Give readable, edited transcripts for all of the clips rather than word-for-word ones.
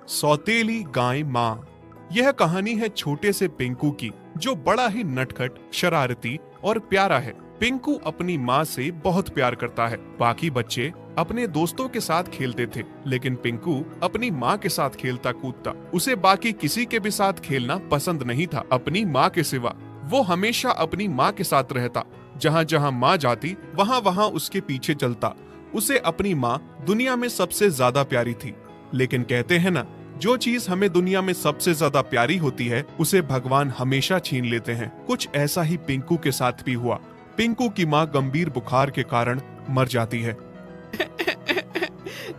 सौतेली गाय माँ। यह कहानी है छोटे से पिंकू की, जो बड़ा ही नटखट, शरारती और प्यारा है। पिंकू अपनी माँ से बहुत प्यार करता है। बाकी बच्चे अपने दोस्तों के साथ खेलते थे, लेकिन पिंकू अपनी माँ के साथ खेलता कूदता। उसे बाकी किसी के भी साथ खेलना पसंद नहीं था, अपनी माँ के सिवा। वो हमेशा अपनी माँ के साथ रहता। जहाँ जहाँ माँ जाती वहाँ वहाँ उसके पीछे चलता। उसे अपनी माँ दुनिया में सबसे ज्यादा प्यारी थी। लेकिन कहते हैं ना, जो चीज हमें दुनिया में सबसे ज्यादा प्यारी होती है, उसे भगवान हमेशा छीन लेते हैं। कुछ ऐसा ही पिंकू के साथ भी हुआ। पिंकू की माँ गंभीर बुखार के कारण मर जाती है।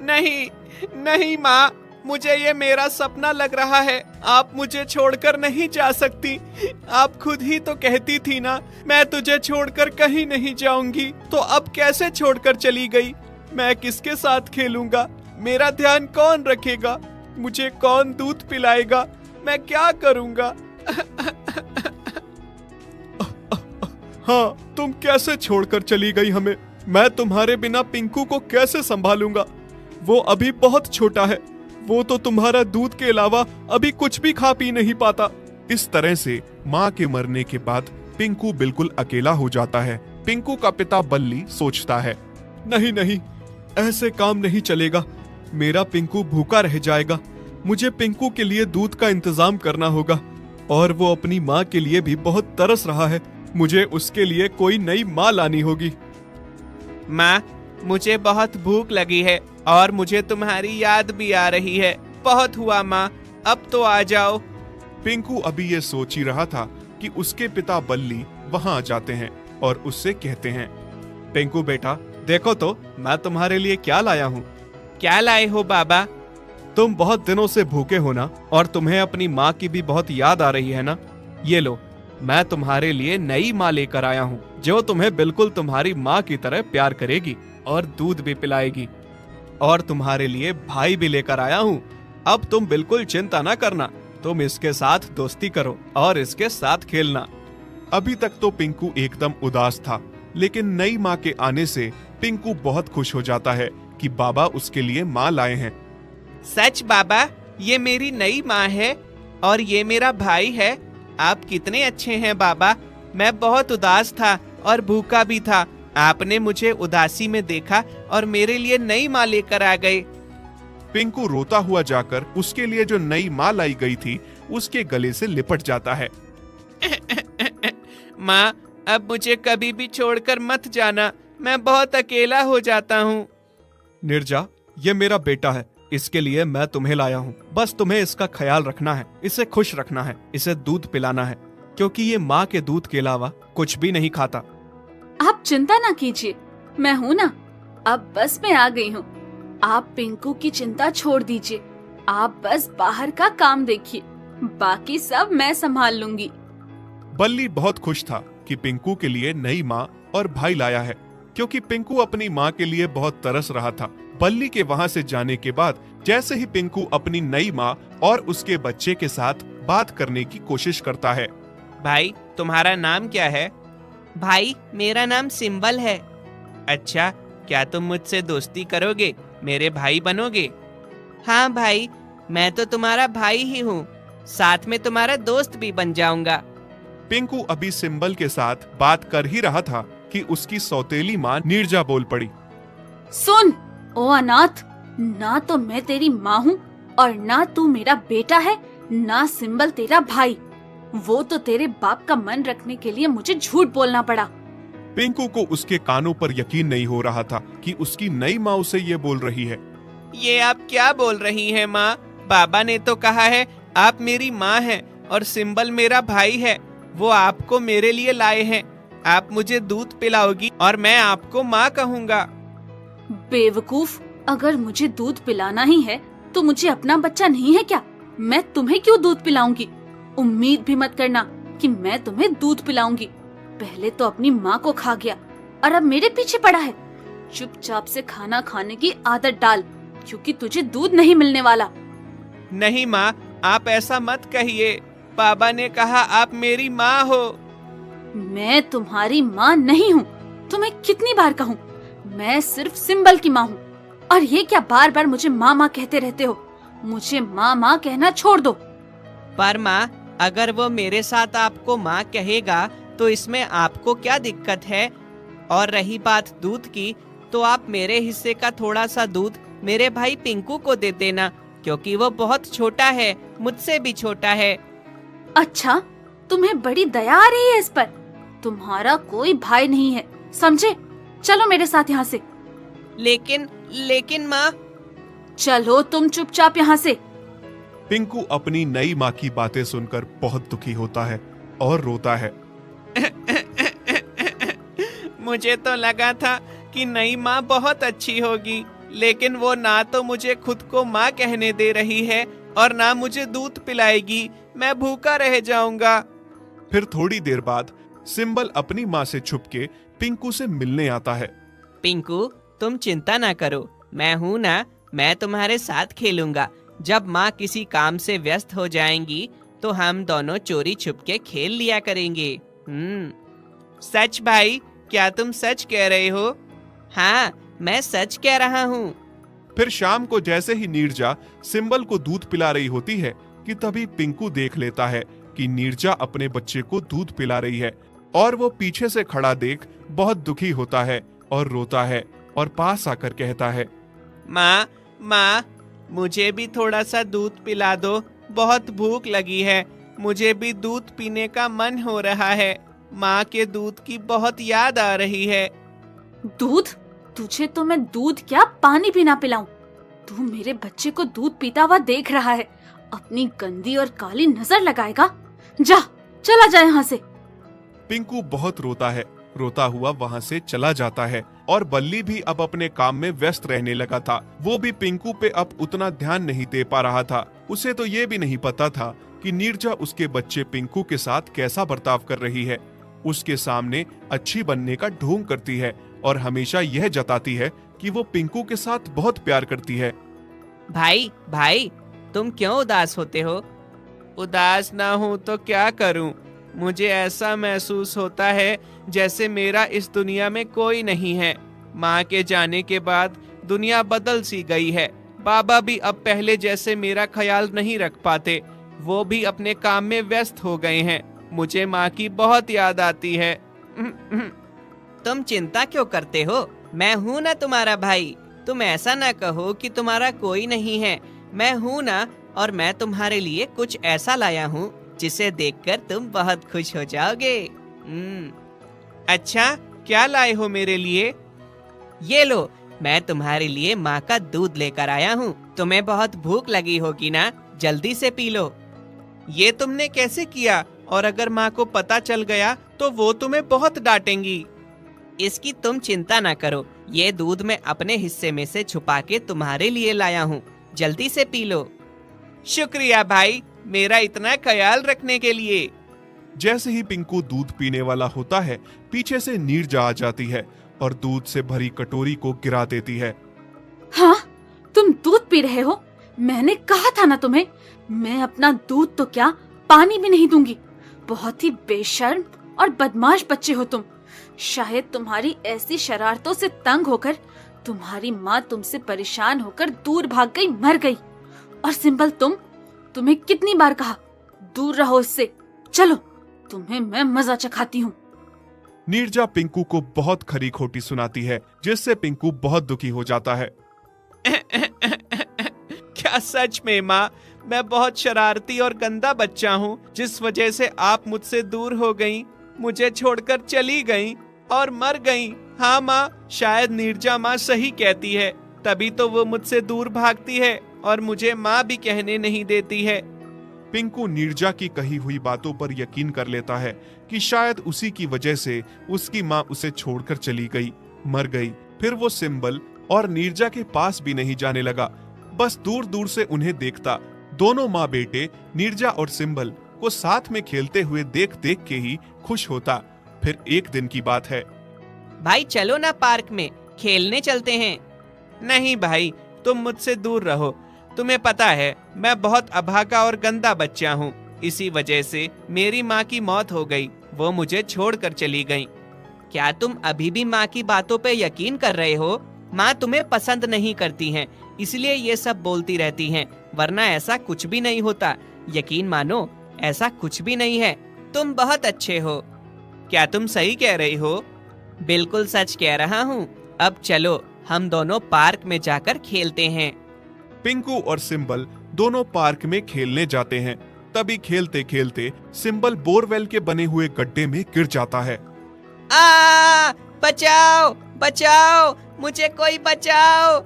नहीं, नहीं माँ, मुझे ये मेरा सपना लग रहा है। आप मुझे छोड़कर नहीं जा सकती। आप खुद ही तो कहती थी ना, मैं तुझे छोड़कर कहीं नहीं जाऊंगी। तो अब कैसे छोड़कर चली गई? मैं किसके साथ खेलूंगा? मेरा ध्यान कौन रखेगा? मुझे कौन दूध पिलाएगा? मैं क्या करूंगा? हाँ, तुम कैसे छोड़कर चली गई हमें? मैं तुम्हारे बिना पिंकू को कैसे संभालूंगा? वो अभी बहुत छोटा है। वो तो तुम्हारा दूध के अलावा अभी कुछ भी खा पी नहीं पाता। इस तरह से माँ के मरने के बाद पिंकू बिल्कुल अकेला हो जाता है। पिंकू का पिता बल्ली सोचता है, नहीं नहीं, ऐसे काम नहीं चलेगा। मेरा पिंकू भूखा रह जाएगा। मुझे पिंकू के लिए दूध का इंतजाम करना होगा। और वो अपनी माँ के लिए भी बहुत तरस रहा है। मुझे उसके लिए कोई नई माँ लानी होगी। माँ, मुझे बहुत भूख लगी है और मुझे तुम्हारी याद भी आ रही है। बहुत हुआ माँ, अब तो आ जाओ। पिंकू अभी ये सोच ही रहा था कि उसके पिता बल्ली वहाँ आ जाते हैं और उससे कहते हैं, पिंकू बेटा, देखो तो मैं तुम्हारे लिए क्या लाया हूँ। क्या लाए हो बाबा? तुम बहुत दिनों से भूखे हो ना, और तुम्हें अपनी माँ की भी बहुत याद आ रही है ना। ये लो, मैं तुम्हारे लिए नई माँ लेकर आया हूँ, जो तुम्हें बिल्कुल तुम्हारी माँ की तरह प्यार करेगी और दूध भी पिलाएगी। और तुम्हारे लिए भाई भी लेकर आया हूँ। अब तुम बिल्कुल चिंता न करना। तुम इसके साथ दोस्ती करो और इसके साथ खेलना। अभी तक तो पिंकू एकदम उदास था, लेकिन नई माँ के आने से पिंकू बहुत खुश हो जाता है कि बाबा उसके लिए माँ लाए हैं। सच बाबा, ये मेरी नई माँ है और ये मेरा भाई है। आप कितने अच्छे हैं बाबा। मैं बहुत उदास था और भूखा भी था। आपने मुझे उदासी में देखा और मेरे लिए नई माँ लेकर आ गए। पिंकू रोता हुआ जाकर उसके लिए जो नई माँ लाई गई थी, उसके गले से लिपट जाता है। माँ, अब मुझे कभी भी छोड़कर मत जाना। मैं बहुत अकेला हो जाता हूँ। निर्जा, ये मेरा बेटा है। इसके लिए मैं तुम्हें लाया हूँ। बस तुम्हें इसका ख्याल रखना है, इसे खुश रखना है, इसे दूध पिलाना है, क्योंकि ये माँ के दूध के अलावा कुछ भी नहीं खाता। आप चिंता ना कीजिए, मैं हूँ ना। अब बस मैं आ गई हूँ। आप पिंकू की चिंता छोड़ दीजिए। आप बस बाहर का काम देखिए, बाकी सब मैं संभाल लूंगी। बल्ली बहुत खुश था कि पिंकू के लिए नई माँ और भाई लाया है, क्योंकि पिंकू अपनी माँ के लिए बहुत तरस रहा था। बल्ली के वहाँ से जाने के बाद जैसे ही पिंकू अपनी नई माँ और उसके बच्चे के साथ बात करने की कोशिश करता है। भाई, तुम्हारा नाम क्या है? भाई, मेरा नाम सिंबल है। अच्छा, क्या तुम मुझसे दोस्ती करोगे? मेरे भाई बनोगे? हाँ भाई, मैं तो तुम्हारा भाई ही हूँ, साथ में तुम्हारा दोस्त भी बन जाऊंगा। पिंकू अभी सिंबल के साथ बात कर ही रहा था कि उसकी सौतेली माँ नीरजा बोल पड़ी। सुन, ओ अनाथ, ना तो मैं तेरी माँ हूँ और ना तू मेरा बेटा है, ना सिंबल तेरा भाई। वो तो तेरे बाप का मन रखने के लिए मुझे झूठ बोलना पड़ा। पिंकू को उसके कानों पर यकीन नहीं हो रहा था कि उसकी नई माँ उसे ये बोल रही है। ये आप क्या बोल रही हैं माँ? बाबा ने तो कहा है आप मेरी माँ हैं और सिंबल मेरा भाई है। वो आपको मेरे लिए लाए हैं। आप मुझे दूध पिलाओगी और मैं आपको माँ कहूँगा। बेवकूफ, अगर मुझे दूध पिलाना ही है तो मुझे अपना बच्चा नहीं है क्या? मैं तुम्हें क्यों दूध पिलाऊंगी? उम्मीद भी मत करना कि मैं तुम्हें दूध पिलाऊंगी। पहले तो अपनी माँ को खा गया और अब मेरे पीछे पड़ा है। चुपचाप से खाना खाने की आदत डाल, क्योंकि तुझे दूध नहीं मिलने वाला। नहीं माँ, आप ऐसा मत कहिए। बाबा ने कहा आप मेरी माँ हो। मैं तुम्हारी माँ नहीं हूँ। तुम्हें कितनी बार कहूँ, मैं सिर्फ सिंबल की माँ हूँ। और ये क्या बार बार मुझे माँ माँ कहते रहते हो? मुझे माँ माँ कहना छोड़ दो। पर माँ, अगर वो मेरे साथ आपको माँ कहेगा तो इसमें आपको क्या दिक्कत है? और रही बात दूध की, तो आप मेरे हिस्से का थोड़ा सा दूध मेरे भाई पिंकू को दे देना, क्योंकि वो बहुत छोटा है, मुझसे भी छोटा है। अच्छा, तुम्हें बड़ी दया आ रही है इस पर। तुम्हारा कोई भाई नहीं है, समझे? चलो मेरे साथ यहाँ से। लेकिन माँ। चलो तुम चुपचाप यहाँ से। पिंकू अपनी नई माँ की बातें सुनकर बहुत दुखी होता है और रोता है। मुझे तो लगा था कि नई माँ बहुत अच्छी होगी, लेकिन वो ना तो मुझे खुद को माँ कहने दे रही है और ना मुझे दूध पिलाएगी। मैं भूखा रह जाऊंगा। फिर थोड़ी देर बाद सिंबल अपनी माँ से छुपके पिंकू से मिलने आता है। पिंकू, तुम चिंता ना करो, मैं हूँ ना, मैं तुम्हारे साथ खेलूंगा। जब माँ किसी काम से व्यस्त हो जाएंगी तो हम दोनों चोरी छुपके खेल लिया करेंगे। सच भाई? क्या तुम सच कह रहे हो? हाँ, मैं सच कह रहा हूँ। फिर शाम को जैसे ही नीरजा सिंबल को दूध पिला रही होती है कि तभी पिंकू देख लेता है कि नीरजा अपने बच्चे को दूध पिला रही है, और वो पीछे से खड़ा देख बहुत दुखी होता है और रोता है और पास आकर कहता है, माँ, मुझे भी थोड़ा सा दूध पिला दो, बहुत भूख लगी है। मुझे भी दूध पीने का मन हो रहा है। माँ के दूध की बहुत याद आ रही है। दूध? तुझे तो मैं दूध क्या पानी भी ना पिलाऊं। तू मेरे बच्चे को दूध पीता हुआ देख रहा है, अपनी गंदी और काली नजर लगाएगा। जा, चला जा यहाँ से। पिंकू बहुत रोता है। रोता हुआ वहाँ से चला जाता है और बल्ली भी अब अपने काम में व्यस्त रहने लगा था। वो भी पिंकू पे अब उतना ध्यान नहीं दे पा रहा था। उसे तो ये भी नहीं पता था कि नीरजा उसके बच्चे पिंकू के साथ कैसा बर्ताव कर रही है। उसके सामने अच्छी बनने का ढोंग करती है और हमेशा यह जताती है कि वो पिंकू के साथ बहुत प्यार करती है। भाई, तुम क्यों उदास होते हो? उदास ना हूँ तो क्या करूँ? मुझे ऐसा महसूस होता है जैसे मेरा इस दुनिया में कोई नहीं है। माँ के जाने के बाद दुनिया बदल सी गई है। बाबा भी अब पहले जैसे मेरा ख्याल नहीं रख पाते। वो भी अपने काम में व्यस्त हो गए हैं। मुझे माँ की बहुत याद आती है। तुम चिंता क्यों करते हो? मैं हूँ ना तुम्हारा भाई। तुम ऐसा ना कहो कि तुम्हारा कोई नहीं है। मैं हूँ ना, और मैं तुम्हारे लिए कुछ ऐसा लाया हूँ जिसे देखकर तुम बहुत खुश हो जाओगे। अच्छा, क्या लाए हो मेरे लिए? ये लो, मैं तुम्हारे लिए माँ का दूध लेकर आया हूँ। तुम्हें बहुत भूख लगी होगी ना, जल्दी से पी लो। ये तुमने कैसे किया? और अगर माँ को पता चल गया तो वो तुम्हें बहुत डांटेंगी। इसकी तुम चिंता ना करो, ये दूध मैं अपने हिस्से में से छुपा के तुम्हारे लिए लाया हूँ। जल्दी से पी लो। शुक्रिया भाई, मेरा इतना ख्याल रखने के लिए। जैसे ही पिंकू दूध पीने वाला होता है, पीछे से नीरजा आ जाती है और दूध से भरी कटोरी को गिरा देती है। हाँ, तुम दूध पी रहे हो? मैंने कहा था ना तुम्हें, मैं अपना दूध तो क्या पानी भी नहीं दूंगी। बहुत ही बेशर्म और बदमाश बच्चे हो तुम। शायद तुम्हारी ऐसी शरारतों से तंग होकर तुम्हारी माँ तुमसे परेशान होकर दूर भाग गई, मर गई। और सिंपल तुम्हें कितनी बार कहा, दूर रहो इससे। चलो, तुम्हें मैं मजा चखाती हूँ। नीरजा पिंकू को बहुत खरी खोटी सुनाती है, जिससे पिंकू बहुत दुखी हो जाता है। क्या सच में माँ, मैं बहुत शरारती और गंदा बच्चा हूँ, जिस वजह से आप मुझसे दूर हो गईं, मुझे छोड़कर चली गईं और मर गईं। हाँ माँ, शायद नीरजा माँ सही कहती है, तभी तो वो मुझसे दूर भागती है और मुझे माँ भी कहने नहीं देती है। पिंकू नीरजा की कही हुई बातों पर यकीन कर लेता है कि शायद उसी की वजह से उसकी माँ उसे छोड़कर चली गई, मर गई। फिर वो सिंबल और नीरजा के पास भी नहीं जाने लगा, बस दूर दूर से उन्हें देखता। दोनों माँ बेटे नीरजा और सिंबल को साथ में खेलते हुए देख देख के ही खुश होता। फिर एक दिन की बात है। भाई चलो ना, पार्क में खेलने चलते हैं। नहीं भाई, तुम मुझसे दूर रहो। तुम्हें पता है मैं बहुत अभागा और गंदा बच्चा हूँ। इसी वजह से मेरी माँ की मौत हो गई, वो मुझे छोड़कर चली गई। क्या तुम अभी भी माँ की बातों पे यकीन कर रहे हो? माँ तुम्हें पसंद नहीं करती हैं, इसलिए ये सब बोलती रहती हैं। वरना ऐसा कुछ भी नहीं होता। यकीन मानो, ऐसा कुछ भी नहीं है। तुम बहुत अच्छे हो। क्या तुम सही कह रही हो? बिल्कुल सच कह रहा हूँ। अब चलो हम दोनों पार्क में जाकर खेलते हैं। पिंकू और सिंबल दोनों पार्क में खेलने जाते हैं। तभी खेलते खेलते सिंबल बोरवेल के बने हुए गड्ढे में गिर जाता है। बचाओ बचाओ, मुझे कोई बचाओ।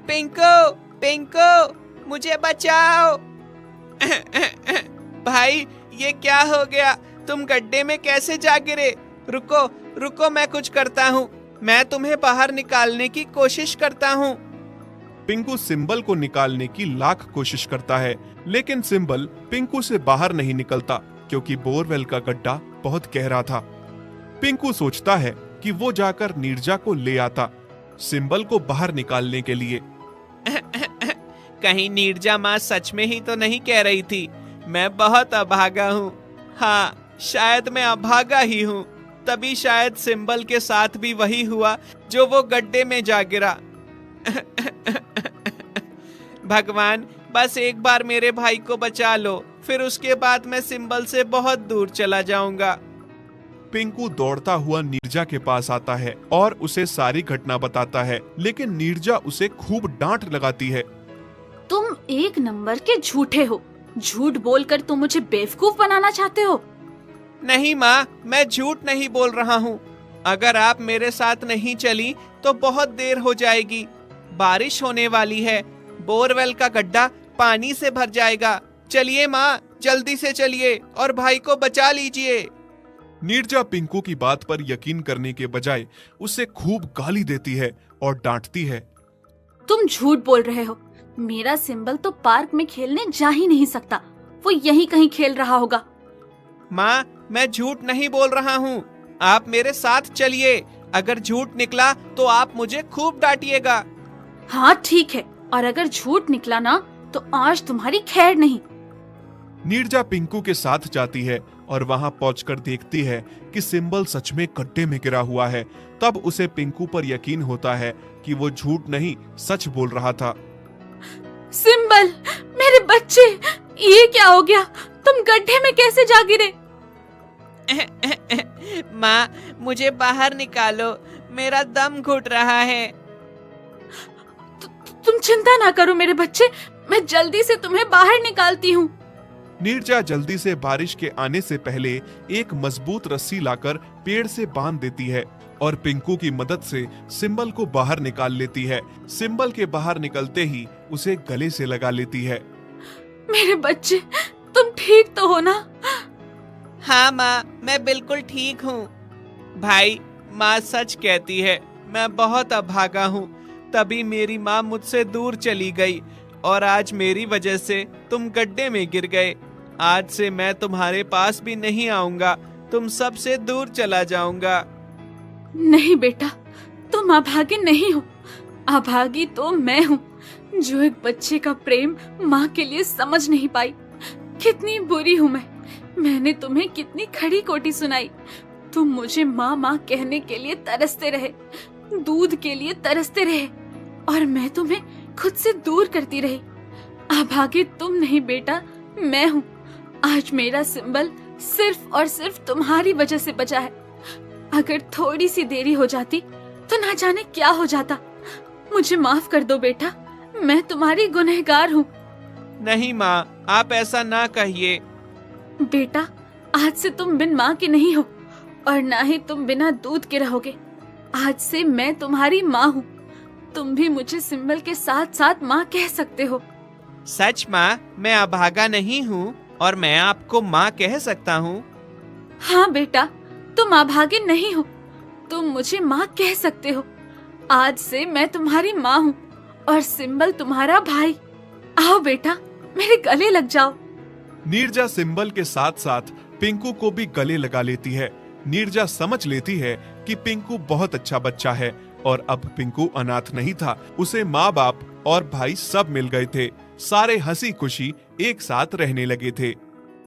पिंकू पिंकू, मुझे बचाओ। भाई, ये क्या हो गया? तुम गड्ढे में कैसे जा गिरे? रुको रुको, मैं कुछ करता हूँ। मैं तुम्हें बाहर निकालने की कोशिश करता हूँ। पिंकू सिंबल को निकालने की लाख कोशिश करता है, लेकिन सिंबल पिंकू से बाहर नहीं निकलता क्योंकि बोरवेल का गड्ढा बहुत गहरा था। पिंकू सोचता है कि वो जाकर नीरजा को ले आता सिंबल को बाहर निकालने के लिए। कहीं नीरजा माँ सच में ही तो नहीं कह रही थी मैं बहुत अभागा हूँ? हाँ, शायद मैं अभागा ही हूँ। तभी शायद सिंबल के साथ भी वही हुआ जो वो गड्ढे में जा गिरा। भगवान, बस एक बार मेरे भाई को बचा लो, फिर उसके बाद मैं सिंबल से बहुत दूर चला जाऊंगा। पिंकू दौड़ता हुआ नीरजा के पास आता है और उसे सारी घटना बताता है, लेकिन नीरजा उसे खूब डांट लगाती है। तुम एक नंबर के झूठे हो। झूठ बोलकर तुम मुझे बेवकूफ बनाना चाहते हो। नहीं माँ, मैं झूठ नहीं बोल रहा हूँ। अगर आप मेरे साथ नहीं चली तो बहुत देर हो जाएगी। बारिश होने वाली है, बोरवेल का गड्ढा पानी से भर जाएगा। चलिए माँ, जल्दी से चलिए और भाई को बचा लीजिए। नीरजा पिंकू की बात पर यकीन करने के बजाय उसे खूब गाली देती है और डांटती है। तुम झूठ बोल रहे हो। मेरा सिंबल तो पार्क में खेलने जा ही नहीं सकता। वो यहीं कहीं खेल रहा होगा। माँ, मैं झूठ नहीं बोल रहा हूँ। आप मेरे साथ चलिए। अगर झूठ निकला तो आप मुझे खूब डांटिएगा। हाँ ठीक है, और अगर झूठ निकला ना तो आज तुम्हारी खैर नहीं। नीरजा पिंकू के साथ जाती है और वहां पहुंचकर देखती है कि सिंबल सच में गड्ढे में गिरा हुआ है। तब उसे पिंकू पर यकीन होता है कि वो झूठ नहीं सच बोल रहा था। सिंबल, मेरे बच्चे, ये क्या हो गया? तुम गड्ढे में कैसे जा गिरे? माँ, मुझे बाहर निकालो, मेरा दम घुट रहा है। तुम चिंता ना करो मेरे बच्चे, मैं जल्दी से तुम्हें बाहर निकालती हूँ। नीरजा जल्दी से बारिश के आने से पहले एक मजबूत रस्सी लाकर पेड़ से बांध देती है और पिंकू की मदद से सिंबल को बाहर निकाल लेती है। सिंबल के बाहर निकलते ही उसे गले से लगा लेती है। मेरे बच्चे, तुम ठीक तो हो ना? हाँ माँ, मैं बिल्कुल ठीक हूँ। भाई, माँ सच कहती है, मैं बहुत अभागा हूँ। तभी मेरी माँ मुझसे दूर चली गई और आज मेरी वजह से तुम गड्ढे में गिर गए। आज से मैं तुम्हारे पास भी नहीं आऊंगा, तुम सबसे दूर चला जाऊंगा। नहीं बेटा, तुम अभागे नहीं हो। अभागी तो मैं हूँ, जो एक बच्चे का प्रेम माँ के लिए समझ नहीं पाई। कितनी बुरी हूँ मैंने तुम्हें कितनी खड़ी खोटी सुनाई। तुम मुझे माँ माँ कहने के लिए तरसते रहे, दूध के लिए तरसते रहे, और मैं तुम्हें खुद से दूर करती रही। अभागे तुम नहीं बेटा, मैं हूँ। आज मेरा सिंबल सिर्फ और सिर्फ तुम्हारी वजह से बचा है। अगर थोड़ी सी देरी हो जाती तो ना जाने क्या हो जाता। मुझे माफ कर दो बेटा, मैं तुम्हारी गुनहगार हूँ। नहीं माँ, आप ऐसा ना कहिए। बेटा, आज से तुम बिन माँ के नहीं हो और ना ही तुम बिना दूध के रहोगे। आज से मैं तुम्हारी माँ हूँ। तुम भी मुझे सिंबल के साथ साथ माँ कह सकते हो। सच माँ, मैं अभागा नहीं हूँ और मैं आपको माँ कह सकता हूँ। हाँ बेटा, तुम अभागे नहीं हो, तुम मुझे माँ कह सकते हो। आज से मैं तुम्हारी माँ हूँ और सिंबल तुम्हारा भाई। आओ बेटा, मेरे गले लग जाओ। नीरजा सिंबल के साथ साथ पिंकू को भी गले लगा लेती है। नीरजा समझ लेती है कि पिंकू बहुत अच्छा बच्चा है और अब पिंकू अनाथ नहीं था। उसे माँ बाप और भाई सब मिल गए थे। सारे हंसी खुशी एक साथ रहने लगे थे।